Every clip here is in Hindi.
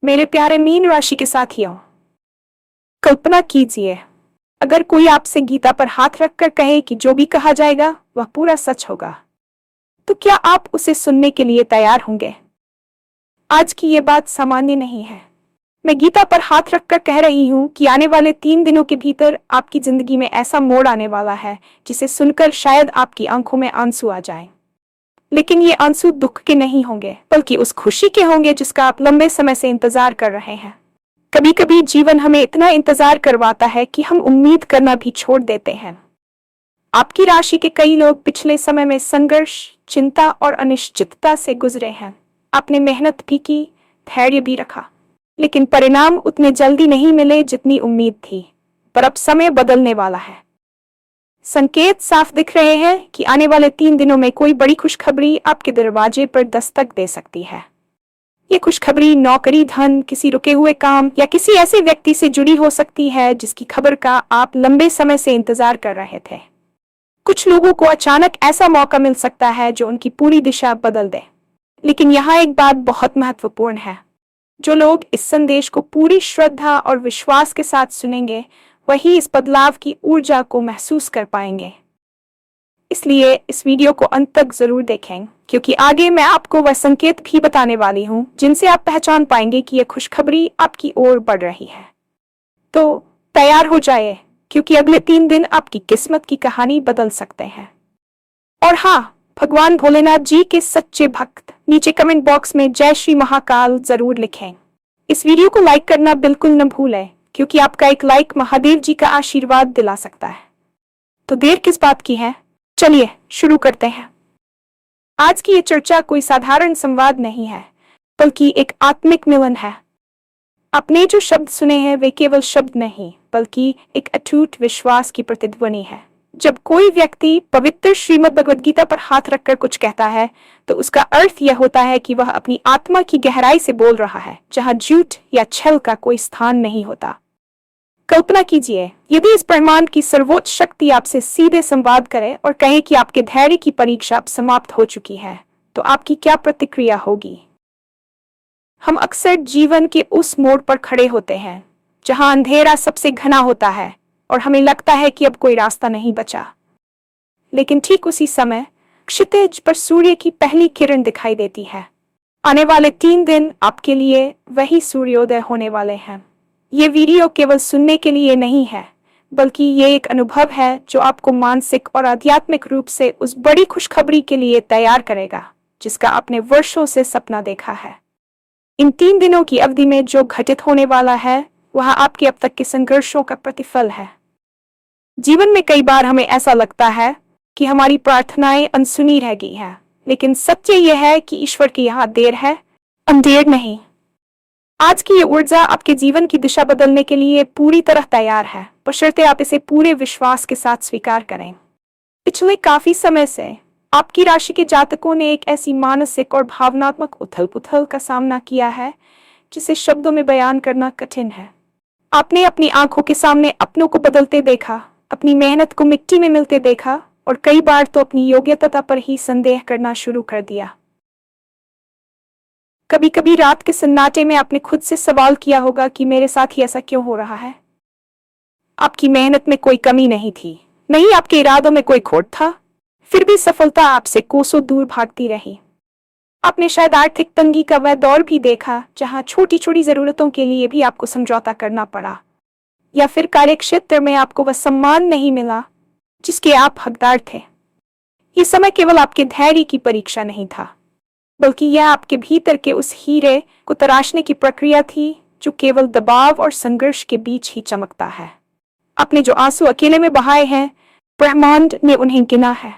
मेरे प्यारे मीन राशि के साथियों, कल्पना कीजिए अगर कोई आपसे गीता पर हाथ रखकर कहे कि जो भी कहा जाएगा वह पूरा सच होगा, तो क्या आप उसे सुनने के लिए तैयार होंगे? आज की ये बात सामान्य नहीं है। मैं गीता पर हाथ रखकर कह रही हूँ कि आने वाले 3 दिनों के भीतर आपकी जिंदगी में ऐसा मोड़ आने वाला है जिसे सुनकर शायद आपकी आंखों में आंसू आ जाएं। लेकिन ये आंसू दुख के नहीं होंगे, बल्कि उस खुशी के होंगे जिसका आप लंबे समय से इंतजार कर रहे हैं। कभी कभी जीवन हमें इतना इंतजार करवाता है कि हम उम्मीद करना भी छोड़ देते हैं। आपकी राशि के कई लोग पिछले समय में संघर्ष, चिंता और अनिश्चितता से गुजरे हैं। आपने मेहनत भी की, धैर्य भी रखा, लेकिन परिणाम उतने जल्दी नहीं मिले जितनी उम्मीद थी। पर अब समय बदलने वाला है। संकेत साफ दिख रहे हैं कि आने वाले 3 दिनों में कोई बड़ी खुशखबरी आपके दरवाजे पर दस्तक दे सकती है। ये खुशखबरी नौकरी, धन, किसी रुके हुए काम या किसी ऐसे व्यक्ति से जुड़ी हो सकती है जिसकी खबर का आप लंबे समय से इंतजार कर रहे थे। कुछ लोगों को अचानक ऐसा मौका मिल सकता है जो उनकी पूरी दिशा बदल दे। लेकिन यहाँ एक बात बहुत महत्वपूर्ण है। जो लोग इस संदेश को पूरी श्रद्धा और विश्वास के साथ सुनेंगे, वही इस बदलाव की ऊर्जा को महसूस कर पाएंगे। इसलिए इस वीडियो को अंत तक जरूर देखें, क्योंकि आगे मैं आपको वह संकेत भी बताने वाली हूँ जिनसे आप पहचान पाएंगे कि यह खुशखबरी आपकी ओर बढ़ रही है। तो तैयार हो जाए, क्योंकि अगले 3 दिन आपकी किस्मत की कहानी बदल सकते हैं। और हाँ, भगवान भोलेनाथ जी के सच्चे भक्त नीचे कमेंट बॉक्स में जय श्री महाकाल जरूर लिखें। इस वीडियो को लाइक करना बिल्कुल न भूलें, क्योंकि आपका एक लाइक महादेव जी का आशीर्वाद दिला सकता है। तो देर किस बात की है, चलिए शुरू करते हैं। आज की ये चर्चा कोई साधारण संवाद नहीं है, बल्कि एक आत्मिक मिलन है। आपने जो शब्द सुने हैं वे केवल शब्द नहीं, बल्कि एक अटूट विश्वास की प्रतिध्वनि है। जब कोई व्यक्ति पवित्र श्रीमद् भगवद गीता पर हाथ रखकर कुछ कहता है, तो उसका अर्थ यह होता है कि वह अपनी आत्मा की गहराई से बोल रहा है, जहां झूठ या छल का कोई स्थान नहीं होता। कल्पना कीजिए यदि इस ब्रह्मांड की सर्वोच्च शक्ति आपसे सीधे संवाद करे और कहे कि आपके धैर्य की परीक्षा अब समाप्त हो चुकी है, तो आपकी क्या प्रतिक्रिया होगी? हम अक्सर जीवन के उस मोड़ पर खड़े होते हैं जहां अंधेरा सबसे घना होता है और हमें लगता है कि अब कोई रास्ता नहीं बचा। लेकिन ठीक उसी समय क्षितिज पर सूर्य की पहली किरण दिखाई देती है। आने वाले 3 दिन आपके लिए वही सूर्योदय होने वाले हैं। ये वीडियो केवल सुनने के लिए नहीं है, बल्कि ये एक अनुभव है जो आपको मानसिक और आध्यात्मिक रूप से उस बड़ी खुशखबरी के लिए तैयार करेगा जिसका आपने वर्षों से सपना देखा है। इन 3 दिनों की अवधि में जो घटित होने वाला है वह आपके अब तक के संघर्षों का प्रतिफल है। जीवन में कई बार हमें ऐसा लगता है कि हमारी प्रार्थनाएं अनसुनी रह गई हैं, लेकिन सत्य यह है कि ईश्वर की यहाँ देर है, अंधेर नहीं। आज की ये ऊर्जा आपके जीवन की दिशा बदलने के लिए पूरी तरह तैयार है, बशर्ते आप इसे पूरे विश्वास के साथ स्वीकार करें। पिछले काफी समय से आपकी राशि के जातकों ने एक ऐसी मानसिक और भावनात्मक उथल-पुथल का सामना किया है जिसे शब्दों में बयान करना कठिन है। आपने अपनी आंखों के सामने अपनों को बदलते देखा, अपनी मेहनत को मिट्टी में मिलते देखा और कई बार तो अपनी योग्यता पर ही संदेह करना शुरू कर दिया। कभी कभी रात के सन्नाटे में आपने खुद से सवाल किया होगा कि मेरे साथ ही ऐसा क्यों हो रहा है। आपकी मेहनत में कोई कमी नहीं थी, नहीं आपके इरादों में कोई खोट था, फिर भी सफलता आपसे कोसों दूर भागती रही। आपने शायद आर्थिक तंगी का वह दौर भी देखा जहां छोटी छोटी जरूरतों के लिए भी आपको समझौता करना पड़ा, या फिर कार्यक्षेत्र में आपको वह सम्मान नहीं मिला जिसके आप हकदार थे। ये समय केवल आपके धैर्य की परीक्षा नहीं था, बल्कि यह आपके भीतर के उस हीरे को तराशने की प्रक्रिया थी जो केवल दबाव और संघर्ष के बीच ही चमकता है। आपने जो आंसू अकेले में बहाए हैं, ब्रह्मांड ने उन्हें गिना है।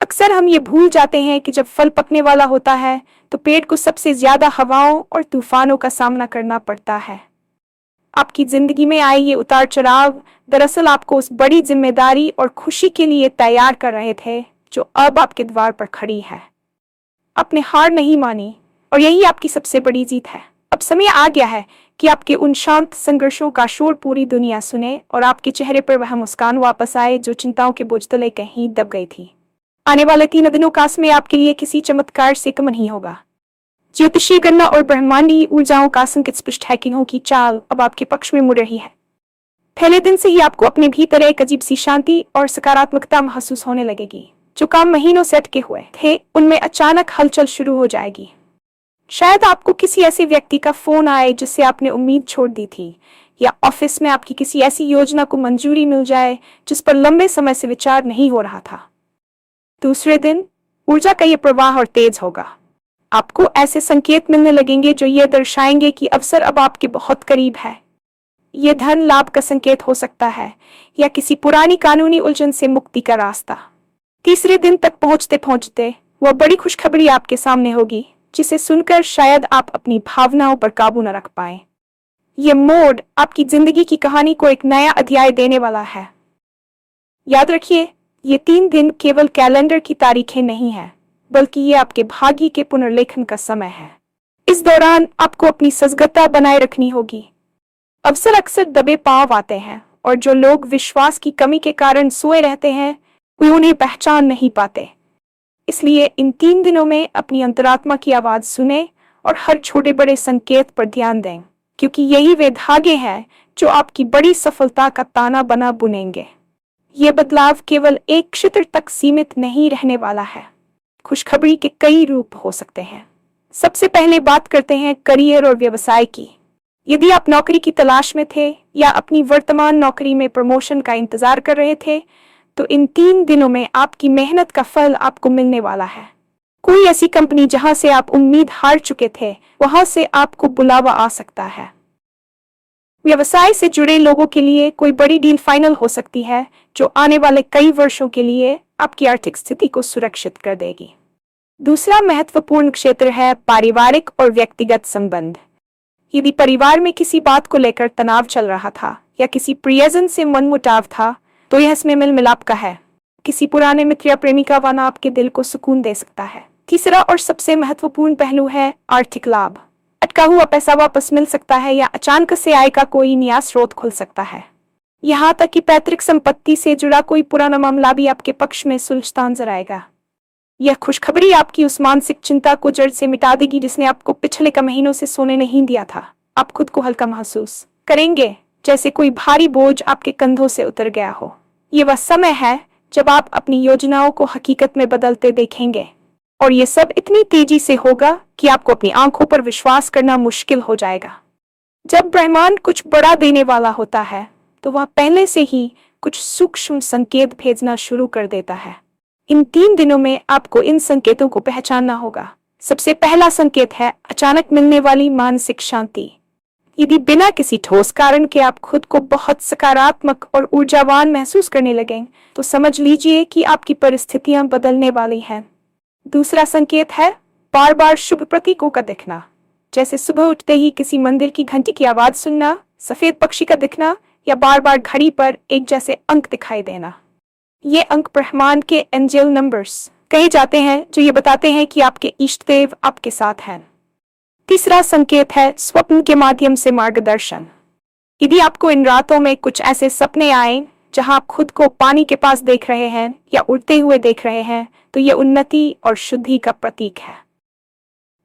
अक्सर हम ये भूल जाते हैं कि जब फल पकने वाला होता है तो पेड़ को सबसे ज्यादा हवाओं और तूफानों का सामना करना पड़ता है। आपकी जिंदगी में आए ये उतार चढ़ाव दरअसल आपको उस बड़ी जिम्मेदारी और खुशी के लिए तैयार कर रहे थे जो अब आपके द्वार पर खड़ी है। आपने हार नहीं मानी और यही आपकी सबसे बड़ी जीत है। अब समय आ गया है कि आपके उन शांत संघर्षों का शोर पूरी दुनिया सुने और आपके चेहरे पर वह मुस्कान वापस आए जो चिंताओं के बोझ तले कहीं दब गई थी। आने वाले 3 दिनों का समय आपके लिए किसी चमत्कार से कम नहीं होगा। ज्योतिषीय गणना और ब्रह्मांडीय ऊर्जाओं का संकेत स्पष्ट है कि की चाल अब आपके पक्ष में मुड़ रही है। पहले दिन से ही आपको अपने भीतर एक अजीब सी शांति और सकारात्मकता महसूस होने लगेगी। जो काम महीनों से अटके हुए थे उनमें अचानक हलचल शुरू हो जाएगी। शायद आपको किसी ऐसे व्यक्ति का फोन आए जिससे आपने उम्मीद छोड़ दी थी, या ऑफिस में आपकी किसी ऐसी योजना को मंजूरी मिल जाए जिस पर लंबे समय से विचार नहीं हो रहा था। दूसरे दिन ऊर्जा का यह प्रवाह और तेज होगा। आपको ऐसे संकेत मिलने लगेंगे जो ये दर्शाएंगे कि अवसर अब आपके बहुत करीब है। यह धन लाभ का संकेत हो सकता है या किसी पुरानी कानूनी उलझन से मुक्ति का रास्ता। तीसरे दिन तक पहुंचते पहुंचते वह बड़ी खुशखबरी आपके सामने होगी जिसे सुनकर शायद आप अपनी भावनाओं पर काबू न रख पाए। यह मोड़ आपकी जिंदगी की कहानी को एक नया अध्याय देने वाला है। याद रखिए, ये 3 दिन केवल कैलेंडर की तारीखें नहीं है, बल्कि ये आपके भाग्य के पुनर्लेखन का समय है। इस दौरान आपको अपनी सजगता बनाए रखनी होगी। अवसर अक्सर दबे पांव आते हैं और जो लोग विश्वास की कमी के कारण सोए रहते हैं वे उन्हें पहचान नहीं पाते। इसलिए इन 3 दिनों में अपनी अंतरात्मा की आवाज सुने और हर छोटे बड़े संकेत पर ध्यान दें, क्योंकि यही वे धागे हैं जो आपकी बड़ी सफलता का ताना बना बुनेंगे। ये बदलाव केवल एक क्षेत्र तक सीमित नहीं रहने वाला है। खुशखबरी के कई रूप हो सकते हैं। सबसे पहले बात करते हैं करियर और व्यवसाय की। यदि आप नौकरी की तलाश में थे या अपनी वर्तमान नौकरी में प्रमोशन का इंतजार कर रहे थे, तो इन 3 दिनों में आपकी मेहनत का फल आपको मिलने वाला है। कोई ऐसी कंपनी जहां से आप उम्मीद हार चुके थे, वहां से आपको बुलावा आ सकता है। व्यवसाय से जुड़े लोगों के लिए कोई बड़ी डील फाइनल हो सकती है जो आने वाले कई वर्षों के लिए आपकी आर्थिक स्थिति को सुरक्षित कर देगी। दूसरा महत्वपूर्ण क्षेत्र है पारिवारिक और व्यक्तिगत संबंध। यदि परिवार में किसी बात को लेकर तनाव चल रहा था या किसी प्रियजन से मनमुटाव था, तो यह इसमें मिल मिलाप का है। किसी पुराने मित्र या प्रेमी का आना आपके दिल को सुकून दे सकता है। तीसरा और सबसे महत्वपूर्ण पहलू है आर्थिक लाभ। अटका हुआ पैसा वापस मिल सकता है या अचानक से आय का कोई नया स्रोत खुल सकता है। यहाँ तक कि पैतृक संपत्ति से जुड़ा कोई पुराना मामला भी आपके पक्ष में सुलझता नजर आएगा। यह खुशखबरी आपकी उस मानसिक चिंता को जड़ से मिटा देगी जिसने आपको पिछले कई महीनों से सोने नहीं दिया था। आप खुद को हल्का महसूस करेंगे, जैसे कोई भारी बोझ आपके कंधों से उतर गया हो। ये वह समय है जब आप अपनी योजनाओं को हकीकत में बदलते देखेंगे, और ये सब इतनी तेजी से होगा कि आपको अपनी आंखों पर विश्वास करना मुश्किल हो जाएगा। जब ब्रह्मांड कुछ बड़ा देने वाला होता है, तो वह पहले से ही कुछ सूक्ष्म संकेत भेजना शुरू कर देता है। इन 3 दिनों में आपको इन संकेतों को पहचानना होगा। सबसे पहला संकेत है अचानक मिलने वाली मानसिक शांति। यदि बिना किसी ठोस कारण के आप खुद को बहुत सकारात्मक और ऊर्जावान महसूस करने लगें, तो समझ लीजिए कि आपकी परिस्थितियां बदलने वाली हैं। दूसरा संकेत है बार बार शुभ प्रतीकों का दिखना, जैसे सुबह उठते ही किसी मंदिर की घंटी की आवाज सुनना, सफेद पक्षी का दिखना, या बार बार घड़ी पर एक जैसे अंक दिखाई देना। ये अंक ब्रह्मांड के एंजल नंबर्स कहे जाते हैं, जो ये बताते हैं कि आपके इष्ट देव आपके साथ हैं। तीसरा संकेत है स्वप्न के माध्यम से मार्गदर्शन। यदि आपको इन रातों में कुछ ऐसे सपने आए जहां आप खुद को पानी के पास देख रहे हैं या उड़ते हुए देख रहे हैं, तो ये उन्नति और शुद्धि का प्रतीक है।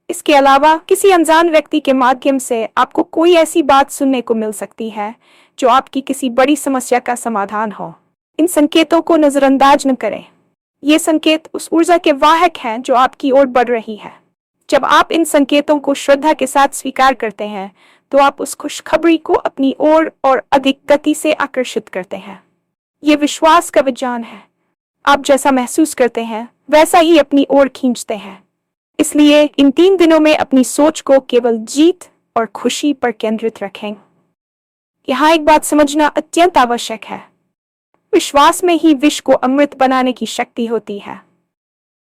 इसके अलावा किसी अनजान व्यक्ति के माध्यम से आपको कोई ऐसी बात सुनने को मिल सकती है जो आपकी किसी बड़ी समस्या का समाधान हो। इन संकेतों को नजरअंदाज न करें। ये संकेत उस ऊर्जा के वाहक हैं जो आपकी ओर बढ़ रही है। जब आप इन संकेतों को श्रद्धा के साथ स्वीकार करते हैं, तो आप उस खुशखबरी को अपनी ओर और अधिक गति से आकर्षित करते हैं। ये विश्वास का विज्ञान है। आप जैसा महसूस करते हैं वैसा ही अपनी ओर खींचते हैं। इसलिए इन 3 दिनों में अपनी सोच को केवल जीत और खुशी पर केंद्रित रखें। यहाँ एक बात समझना अत्यंत आवश्यक है। विश्वास में ही विष को अमृत बनाने की शक्ति होती है।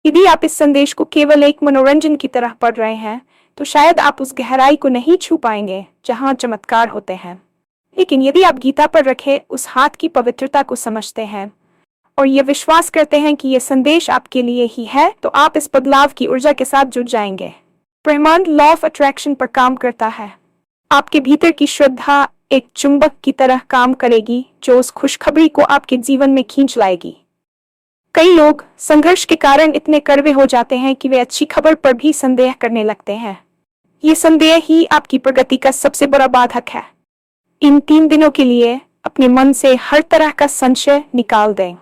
यदि आप इस संदेश को केवल एक मनोरंजन की तरह पढ़ रहे हैं, तो शायद आप उस गहराई को नहीं छू पाएंगे जहां चमत्कार होते हैं। लेकिन यदि आप गीता पर रखे उस हाथ की पवित्रता को समझते हैं और ये विश्वास करते हैं कि ये संदेश आपके लिए ही है, तो आप इस बदलाव की ऊर्जा के साथ जुड़ जाएंगे। ब्रह्मांड लॉ ऑफ अट्रैक्शन पर काम करता है। आपके भीतर की श्रद्धा एक चुंबक की तरह काम करेगी जो उस खुशखबरी को आपके जीवन में खींच लाएगी। कई लोग संघर्ष के कारण इतने कड़वे हो जाते हैं कि वे अच्छी खबर पर भी संदेह करने लगते हैं। ये संदेह ही आपकी प्रगति का सबसे बड़ा बाधक है। इन 3 दिनों के लिए अपने मन से हर तरह का संशय निकाल दें।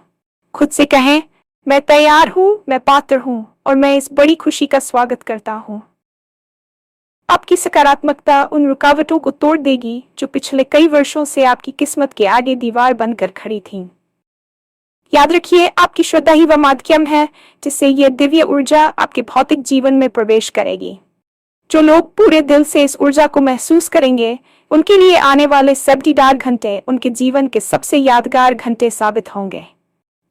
खुद से कहें, मैं तैयार हूं, मैं पात्र हूं और मैं इस बड़ी खुशी का स्वागत करता हूं। आपकी सकारात्मकता उन रुकावटों को तोड़ देगी जो पिछले कई वर्षों से आपकी किस्मत के आगे दीवार बनकर खड़ी थीं। याद रखिए, आपकी श्रद्धा ही वह माध्यम है जिससे यह दिव्य ऊर्जा आपके भौतिक जीवन में प्रवेश करेगी। जो लोग पूरे दिल से इस ऊर्जा को महसूस करेंगे, उनके लिए आने वाले 70 घंटे उनके जीवन के सबसे यादगार घंटे साबित होंगे।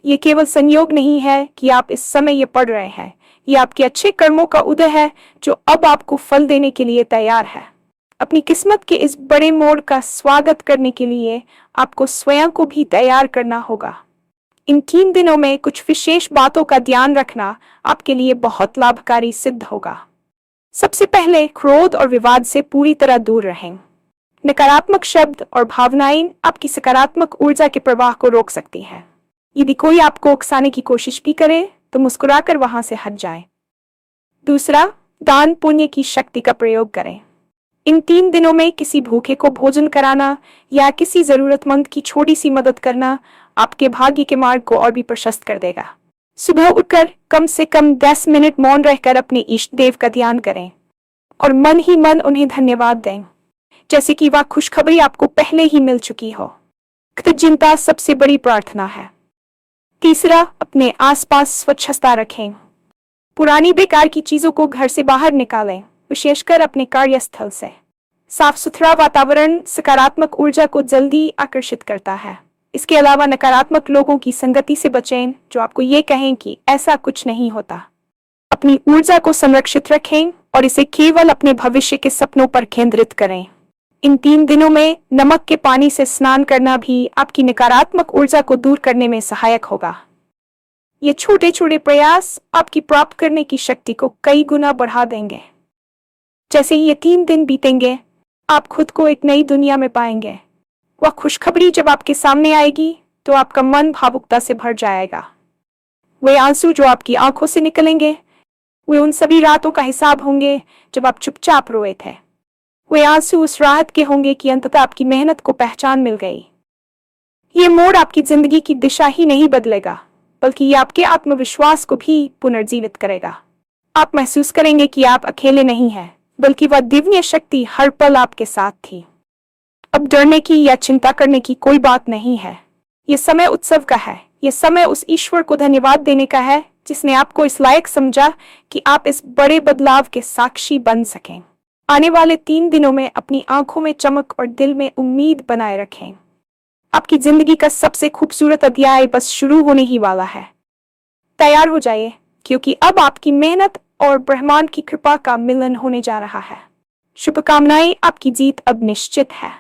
ये केवल संयोग नहीं है कि आप इस समय ये पढ़ रहे हैं, ये आपके अच्छे कर्मों का उदय है जो अब आपको फल देने के लिए तैयार है। अपनी किस्मत के इस बड़े मोड़ का स्वागत करने के लिए आपको स्वयं को भी तैयार करना होगा। इन 3 दिनों में कुछ विशेष बातों का ध्यान रखना आपके लिए बहुत लाभकारी सिद्ध होगा। सबसे पहले, क्रोध और विवाद से पूरी तरह दूर रहें। नकारात्मक शब्द और भावनाएं आपकी सकारात्मक ऊर्जा के प्रवाह को रोक सकती हैं। यदि कोई आपको उकसाने की कोशिश भी करे तो मुस्कुराकर वहां से हट जाएं। दूसरा, दान पुण्य की शक्ति का प्रयोग करें। इन 3 दिनों में किसी भूखे को भोजन कराना या किसी जरूरतमंद की छोटी सी मदद करना आपके भाग्य के मार्ग को और भी प्रशस्त कर देगा। सुबह उठकर कम से कम 10 मिनट मौन रहकर अपने इष्ट देव का ध्यान करें और मन ही मन उन्हें धन्यवाद दें, जैसे कि वह खुशखबरी आपको पहले ही मिल चुकी हो। कृतज्ञता सबसे बड़ी प्रार्थना है। तीसरा, अपने आसपास स्वच्छता रखें। पुरानी बेकार की चीजों को घर से बाहर निकालें, विशेषकर अपने कार्यस्थल से। साफ सुथरा वातावरण सकारात्मक ऊर्जा को जल्दी आकर्षित करता है। इसके अलावा नकारात्मक लोगों की संगति से बचें जो आपको ये कहें कि ऐसा कुछ नहीं होता। अपनी ऊर्जा को संरक्षित रखें और इसे केवल अपने भविष्य के सपनों पर केंद्रित करें। इन 3 दिनों में नमक के पानी से स्नान करना भी आपकी नकारात्मक ऊर्जा को दूर करने में सहायक होगा। ये छोटे छोटे प्रयास आपकी प्राप्त करने की शक्ति को कई गुना बढ़ा देंगे। जैसे ही ये 3 दिन बीतेंगे, आप खुद को एक नई दुनिया में पाएंगे। वह खुशखबरी जब आपके सामने आएगी तो आपका मन भावुकता से भर जाएगा। वे आंसू जो आपकी आंखों से निकलेंगे, वे उन सभी रातों का हिसाब होंगे जब आप चुपचाप रोए थे। वे आंसू उस राहत के होंगे कि अंततः आपकी मेहनत को पहचान मिल गई। ये मोड़ आपकी जिंदगी की दिशा ही नहीं बदलेगा, बल्कि ये आपके आत्मविश्वास को भी पुनर्जीवित करेगा। आप महसूस करेंगे कि आप अकेले नहीं हैं, बल्कि वह दिव्य शक्ति हर पल आपके साथ थी। अब डरने की या चिंता करने की कोई बात नहीं है। ये समय उत्सव का है। ये समय उस ईश्वर को धन्यवाद देने का है जिसने आपको इस लायक समझा कि आप इस बड़े बदलाव के साक्षी बन सकें। आने वाले 3 दिनों में अपनी आंखों में चमक और दिल में उम्मीद बनाए रखें। आपकी जिंदगी का सबसे खूबसूरत अध्याय बस शुरू होने ही वाला है। तैयार हो जाइए, क्योंकि अब आपकी मेहनत और ब्रह्मांड की कृपा का मिलन होने जा रहा है। शुभकामनाएं, आपकी जीत अब निश्चित है।